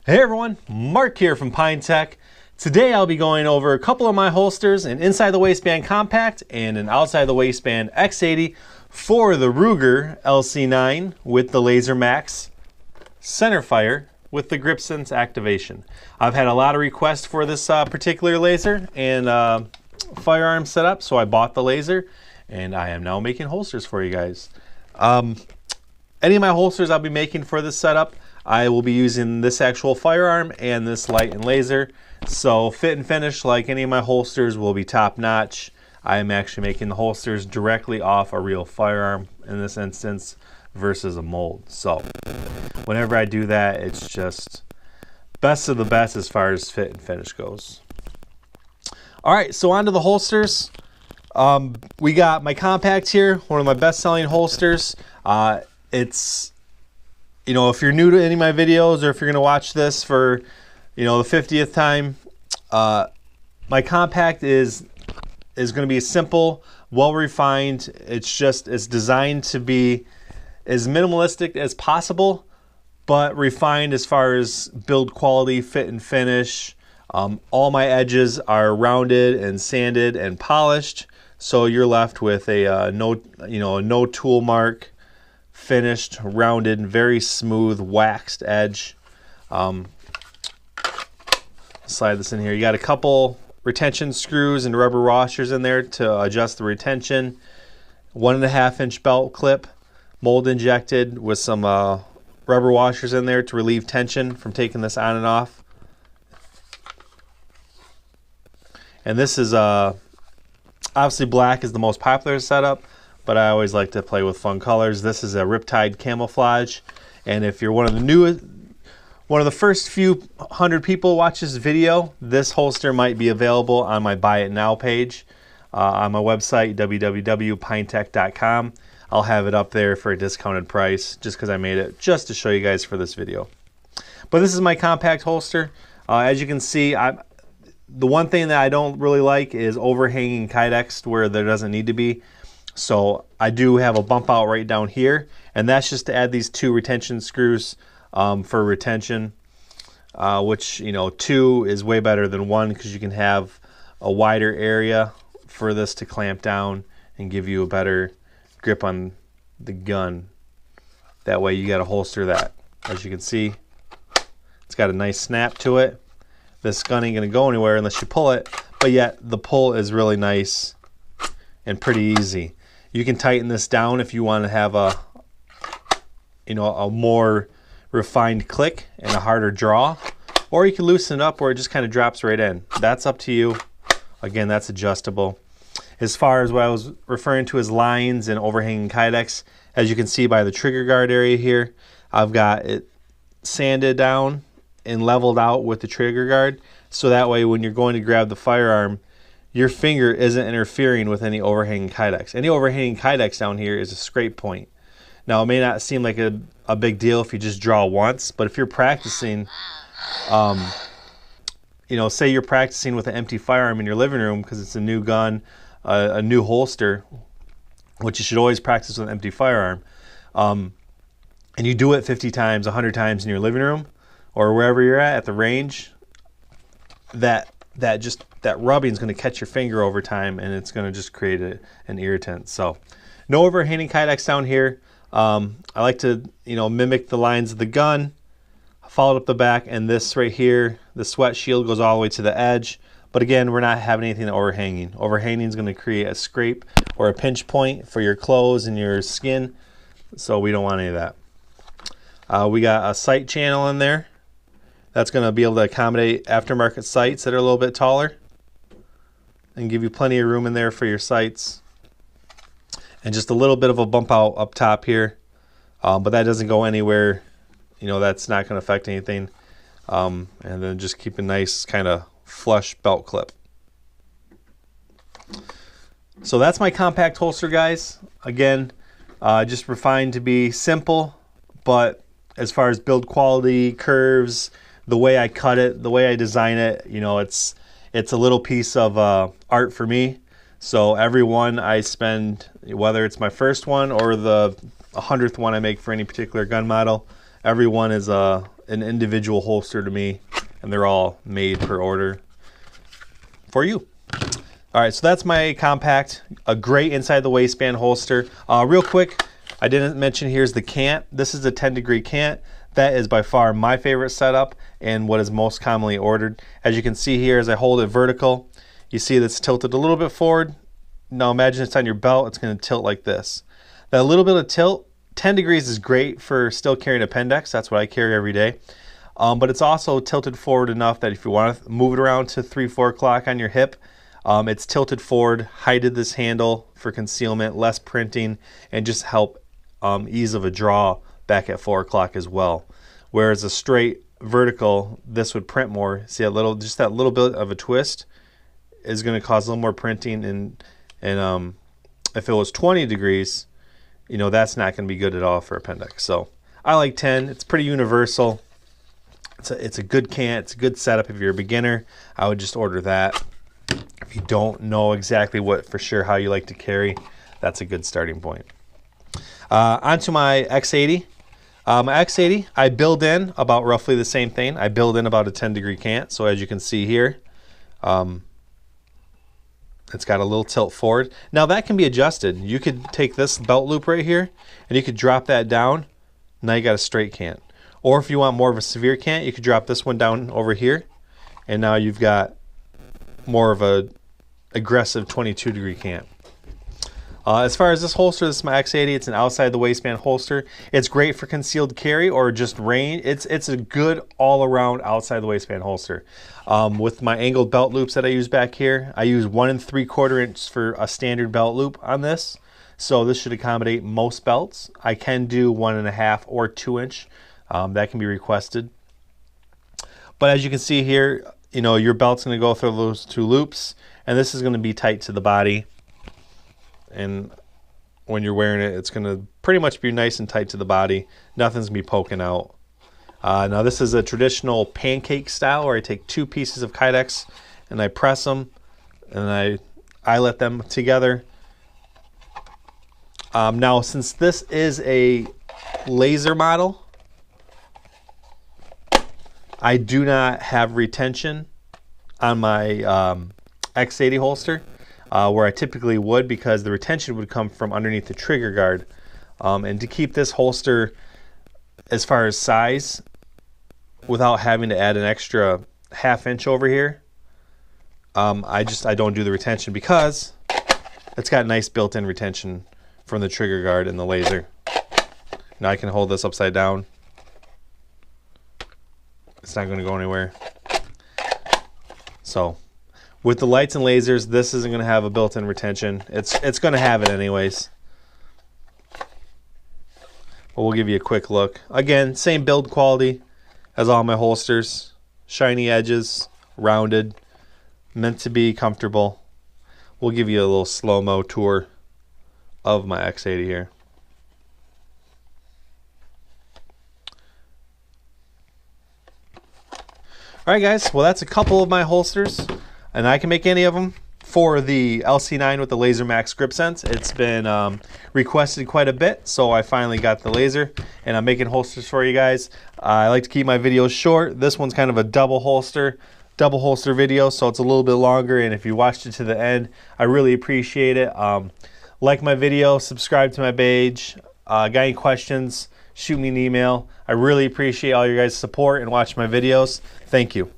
Hey everyone, Mark here from Pyntek. Today I'll be going over a couple of my holsters, an inside the waistband compact and an outside the waistband X80 for the Ruger LC9 with the Lasermax, Centerfire with the Gripsense activation. I've had a lot of requests for this particular laser and firearm setup, so I bought the laser and I am now making holsters for you guys. Any of my holsters I'll be making for this setup, I will be using this actual firearm and this light and laser. So fit and finish like any of my holsters will be top notch. I am actually making the holsters directly off a real firearm in this instance versus a mold. So whenever I do that, it's just best of the best as far as fit and finish goes. All right, so on to the holsters. We got my compact here, one of my best selling holsters. It's, you know, if you're new to any of my videos or if you're going to watch this for, you know, the 50th time, my compact is going to be simple, well refined. It's designed to be as minimalistic as possible, but refined as far as build quality, fit and finish. All my edges are rounded and sanded and polished, so you're left with a no tool mark, finished, rounded, very smooth, waxed edge. Slide this in here. You got a couple retention screws and rubber washers in there to adjust the retention. 1.5 inch belt clip, mold injected with some rubber washers in there to relieve tension from taking this on and off. And this is obviously black is the most popular setup, but I always like to play with fun colors. This is a Riptide Camouflage, and if you're one of the first few hundred people watch this video, this holster might be available on my Buy It Now page on my website, www.pyntek.com. I'll have it up there for a discounted price just because I made it just to show you guys for this video. But this is my compact holster. As you can see, the one thing that I don't really like is overhanging kydex where there doesn't need to be. So I do have a bump out right down here, and that's just to add these 2 retention screws for retention, which, you know, 2 is way better than 1 because you can have a wider area for this to clamp down and give you a better grip on the gun. That way you got a holster that, as you can see, it's got a nice snap to it. This gun ain't gonna go anywhere unless you pull it, but yet the pull is really nice and pretty easy. You can tighten this down if you want to have a more refined click and a harder draw, or you can loosen it up where it just kind of drops right in. That's up to you. Again, that's adjustable. As far as what I was referring to as lines and overhanging kydex, as you can see by the trigger guard area here, I've got it sanded down and leveled out with the trigger guard, so that way when you're going to grab the firearm, your finger isn't interfering with any overhanging kydex. Any overhanging kydex down here is a scrape point. Now, it may not seem like a big deal if you just draw once, but if you're practicing, say you're practicing with an empty firearm in your living room because it's a new gun, a new holster, which you should always practice with an empty firearm, and you do it 50 times, 100 times in your living room or wherever you're at the range, that rubbing is going to catch your finger over time, and it's going to just create an irritant. So no overhanging kydex down here. I like to mimic the lines of the gun, followed up the back, and this right here, the sweat shield goes all the way to the edge. But again, we're not having anything overhanging. Overhanging is going to create a scrape or a pinch point for your clothes and your skin, so we don't want any of that. We got a sight channel in there. That's going to be able to accommodate aftermarket sights that are a little bit taller and give you plenty of room in there for your sights. And just a little bit of a bump out up top here, but that doesn't go anywhere. That's not going to affect anything. And then just keep a nice kind of flush belt clip. So that's my compact holster, guys. Again, just refined to be simple, but as far as build quality, curves, the way I cut it, the way I design it, it's a little piece of art for me. So every one I spend, whether it's my first one or the 100th one I make for any particular gun model, every one is an individual holster to me, and they're all made per order for you. All right, so that's my compact, a great inside the waistband holster. Real quick, I didn't mention here's the cant. This is a 10-degree cant. That is by far my favorite setup and what is most commonly ordered. As you can see here, as I hold it vertical, you see that's tilted a little bit forward. Now imagine it's on your belt, it's going to tilt like this. That little bit of tilt, 10 degrees is great for still carrying a Pyntek. That's what I carry every day. But it's also tilted forward enough that if you want to move it around to 3-4 o'clock on your hip, it's tilted forward, heighted this handle for concealment, less printing, and just help ease of a draw back at 4 o'clock as well. Whereas a straight vertical, this would print more. See that little, just that little bit of a twist is going to cause a little more printing, and if it was 20 degrees, you know, that's not going to be good at all for a Pyntek. So I like 10. It's pretty universal. It's a good cant. It's a good setup. If you're a beginner, I would just order that. If you don't know exactly what for sure how you like to carry, that's a good starting point. Onto my X80. My X80, I build in about roughly the same thing. I build in about a 10-degree cant. So as you can see here, it's got a little tilt forward. Now that can be adjusted. You could take this belt loop right here and you could drop that down. Now you got a straight cant. Or if you want more of a severe cant, you could drop this one down over here, and now you've got more of a aggressive 22-degree cant. As far as this holster, this is my X80. It's an outside the waistband holster. It's great for concealed carry or just range. It's a good all-around outside the waistband holster. With my angled belt loops that I use back here, I use 1 3/4 inch for a standard belt loop on this. So this should accommodate most belts. I can do 1.5 or 2 inch. That can be requested. But as you can see here, you know, your belt's going to go through those 2 loops, and this is going to be tight to the body. And when you're wearing it, it's going to pretty much be nice and tight to the body. Nothing's going to be poking out. Now this is a traditional pancake style where I take 2 pieces of Kydex and I press them and I eyelet them together. Now since this is a laser model, I do not have retention on my X80 holster where I typically would, because the retention would come from underneath the trigger guard. And to keep this holster as far as size without having to add an extra 1/2 inch over here, I don't do the retention because it's got nice built-in retention from the trigger guard and the laser. Now I can hold this upside down. It's not going to go anywhere. So with the lights and lasers, this isn't going to have a built-in retention. It's going to have it anyways. But we'll give you a quick look. Again, same build quality as all my holsters. Shiny edges, rounded, meant to be comfortable. We'll give you a little slow-mo tour of my X80 here. Alright guys, well that's a couple of my holsters, and I can make any of them. For the LC9 with the Lasermax Gripsense, it's been requested quite a bit, so I finally got the laser, and I'm making holsters for you guys. I like to keep my videos short. This one's kind of a double holster video, so it's a little bit longer, and if you watched it to the end, I really appreciate it. Like my video, subscribe to my page. Got any questions, shoot me an email. I really appreciate all your guys' support and watching my videos. Thank you.